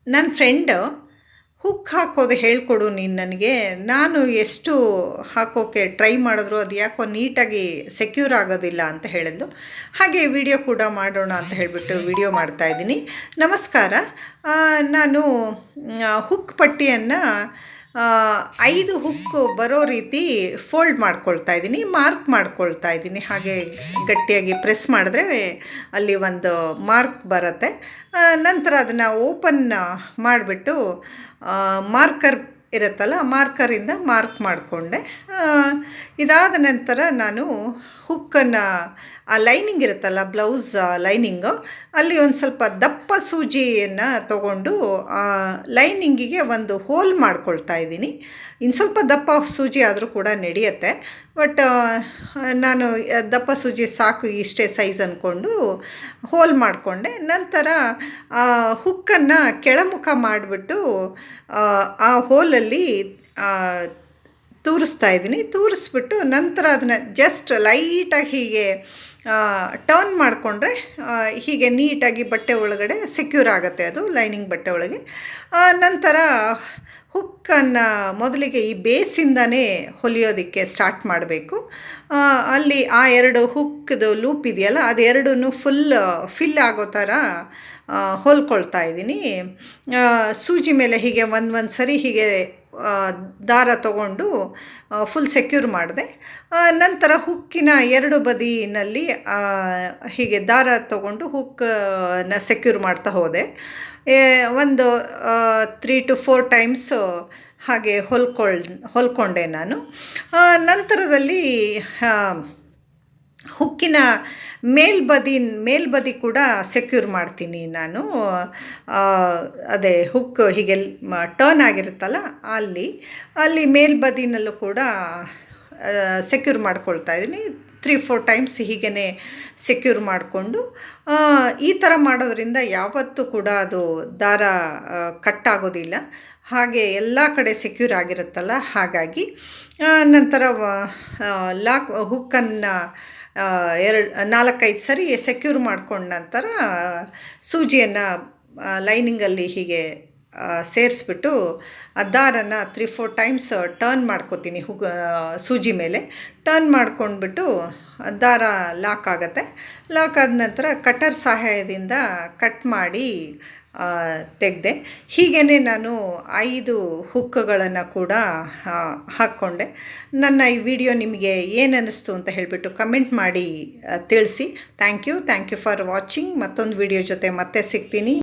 ನನ್ನ friend hook ಹಾಕೋದು ಹೇಳ್ಕೊಡು ನೀನು ನನಗೆ. ನಾನು ಎಷ್ಟು ಹಾಕೋಕ್ಕೆ ಟ್ರೈ ಮಾಡಿದ್ರು ಅದು ಯಾಕೋ ನೀಟಾಗಿ ಸೆಕ್ಯೂರ್ ಆಗೋದಿಲ್ಲ ಅಂತ ಹೇಳಿದ್ಲು. ಹಾಗೆ ವಿಡಿಯೋ ಕೂಡ ಮಾಡೋಣ ಅಂತ ಹೇಳಿಬಿಟ್ಟು ವಿಡಿಯೋ ಮಾಡ್ತಾಯಿದ್ದೀನಿ. ನಮಸ್ಕಾರ. ನಾನು ಹುಕ್ ಪಟ್ಟಿಯನ್ನು 5 ಹುಕ್ ಬರೋ ರೀತಿ ಫೋಲ್ಡ್ ಮಾಡ್ಕೊಳ್ತಾ ಇದ್ದೀನಿ, ಮಾರ್ಕ್ ಮಾಡ್ಕೊಳ್ತಾ ಇದ್ದೀನಿ. ಹಾಗೆ ಗಟ್ಟಿಯಾಗಿ ಪ್ರೆಸ್ ಮಾಡಿದ್ರೆ ಅಲ್ಲಿ ಒಂದು ಮಾರ್ಕ್ ಬರುತ್ತೆ. ನಂತರ ಅದನ್ನು ಓಪನ್ ಮಾಡಿಬಿಟ್ಟು ಮಾರ್ಕರ್ ಇರುತ್ತಲ್ಲ, ಮಾರ್ಕರಿಂದ ಮಾರ್ಕ್ ಮಾಡಿಕೊಂಡೆ. ಇದಾದ ನಂತರ ನಾನು ಹುಕ್ಕನ್ನು ಆ ಲೈನಿಂಗ್ ಇರುತ್ತಲ್ಲ, ಬ್ಲೌಸ್ ಲೈನಿಂಗು, ಅಲ್ಲಿ ಒಂದು ಸ್ವಲ್ಪ ದಪ್ಪ ಸೂಜಿಯನ್ನು ತಗೊಂಡು ಲೈನಿಂಗಿಗೆ ಒಂದು ಹೋಲ್ ಮಾಡ್ಕೊಳ್ತಾ ಇದ್ದೀನಿ. ಇನ್ನು ಸ್ವಲ್ಪ ದಪ್ಪ ಸೂಜಿ ಆದರೂ ಕೂಡ ನಡೆಯುತ್ತೆ, ಬಟ್ ನಾನು ದಪ್ಪ ಸೂಜಿ ಸಾಕು, ಇಷ್ಟೇ ಸೈಜ್ ಅಂದ್ಕೊಂಡು ಹೋಲ್ ಮಾಡಿಕೊಂಡೆ. ನಂತರ ಹುಕ್ಕನ್ನು ಕೆಳಮುಖ ಮಾಡಿಬಿಟ್ಟು ಆ ಹೋಲಲ್ಲಿ ತೂರಿಸ್ಬಿಟ್ಟು ನಂತರ ಅದನ್ನು ಜಸ್ಟ್ ಲೈಟಾಗಿ ಹೀಗೆ ಟರ್ನ್ ಮಾಡಿಕೊಂಡ್ರೆ ಹೀಗೆ ನೀಟಾಗಿ ಬಟ್ಟೆ ಒಳಗಡೆ ಸೆಕ್ಯೂರ್ ಆಗುತ್ತೆ, ಅದು ಲೈನಿಂಗ್ ಬಟ್ಟೆ ಒಳಗೆ. ನಂತರ ಹುಕ್ಕನ್ನು ಮೊದಲಿಗೆ ಈ ಬೇಸಿಂದನೇ ಹೊಲಿಯೋದಕ್ಕೆ ಸ್ಟಾರ್ಟ್ ಮಾಡಬೇಕು. ಅಲ್ಲಿ ಆ 2 ಹುಕ್ಕದು ಲೂಪ್ ಇದೆಯಲ್ಲ, ಅದೆರಡೂ ಫಿಲ್ ಆಗೋ ಥರ ಹೊಲ್ಕೊಳ್ತಾ ಇದ್ದೀನಿ. ಸೂಜಿ ಮೇಲೆ ಹೀಗೆ ಒಂದು ಸರಿ ಹೀಗೆ ದಾರ ತಗೊಂಡು ಫುಲ್ ಸೆಕ್ಯೂರ್ ಮಾಡಿದೆ. ನಂತರ ಹುಕ್ಕಿನ 2 ಬದಿನಲ್ಲಿ ಹೀಗೆ ದಾರ ತಗೊಂಡು ಹುಕ್ಕನ್ನು ಸೆಕ್ಯೂರ್ ಮಾಡ್ತಾ ಹೋದೆ. ಒಂದು 3 to 4 ಟೈಮ್ಸು ಹಾಗೆ ಹೊಲ್ಕೊಂಡೆ ನಾನು. ನಂತರದಲ್ಲಿ ಹುಕ್ಕಿನ ಮೇಲ್ಬದಿ ಕೂಡ ಸೆಕ್ಯೂರ್ ಮಾಡ್ತೀನಿ ನಾನು. ಅದೇ ಹುಕ್ ಹೀಗೆ ಟರ್ನ್ ಆಗಿರುತ್ತಲ್ಲ, ಅಲ್ಲಿ ಮೇಲ್ಬದಿನಲ್ಲೂ ಕೂಡ ಸೆಕ್ಯೂರ್ ಮಾಡ್ಕೊಳ್ತಾ ಇದ್ದೀನಿ. 3-4 ಟೈಮ್ಸ್ ಹೀಗೇ ಸೆಕ್ಯೂರ್ ಮಾಡಿಕೊಂಡು, ಈ ಥರ ಮಾಡೋದ್ರಿಂದ ಯಾವತ್ತೂ ಕೂಡ ಅದು ದಾರ ಕಟ್ಟಾಗೋದಿಲ್ಲ, ಹಾಗೆ ಎಲ್ಲ ಕಡೆ ಸೆಕ್ಯೂರ್ ಆಗಿರುತ್ತಲ್ಲ, ಹಾಗಾಗಿ. ನಂತರ ಹುಕ್ಕನ್ನು 4-5 ಸರಿ ಸೆಕ್ಯೂರ್ ಮಾಡ್ಕೊಂಡ ನಂತರ ಸೂಜಿಯನ್ನು ಲೈನಿಂಗಲ್ಲಿ ಹೀಗೆ ಸೇರಿಸ್ಬಿಟ್ಟು ಆ ದಾರನ 3-4 ಟೈಮ್ಸ್ ಟರ್ನ್ ಮಾಡ್ಕೋತೀನಿ. ಸೂಜಿ ಮೇಲೆ ಟರ್ನ್ ಮಾಡ್ಕೊಂಡ್ಬಿಟ್ಟು ದಾರ ಲಾಕ್ ಆಗುತ್ತೆ. ಲಾಕ್ ಆದ ನಂತರ ಕಟರ್ ಸಹಾಯದಿಂದ ಕಟ್ ಮಾಡಿ ತೆಗೆದೆ. ಹೀಗೇ ನಾನು 5 ಹುಕ್ಕುಗಳನ್ನು ಕೂಡ ಹಾಕ್ಕೊಂಡೆ. ನನ್ನ ಈ ವಿಡಿಯೋ ನಿಮಗೆ ಏನು ಅನ್ನಿಸ್ತು ಅಂತ ಹೇಳಿಬಿಟ್ಟು ಕಮೆಂಟ್ ಮಾಡಿ ತಿಳಿಸಿ. Thank you for watching. ಮತ್ತೊಂದು ವಿಡಿಯೋ ಜೊತೆ ಮತ್ತೆ ಸಿಗ್ತೀನಿ.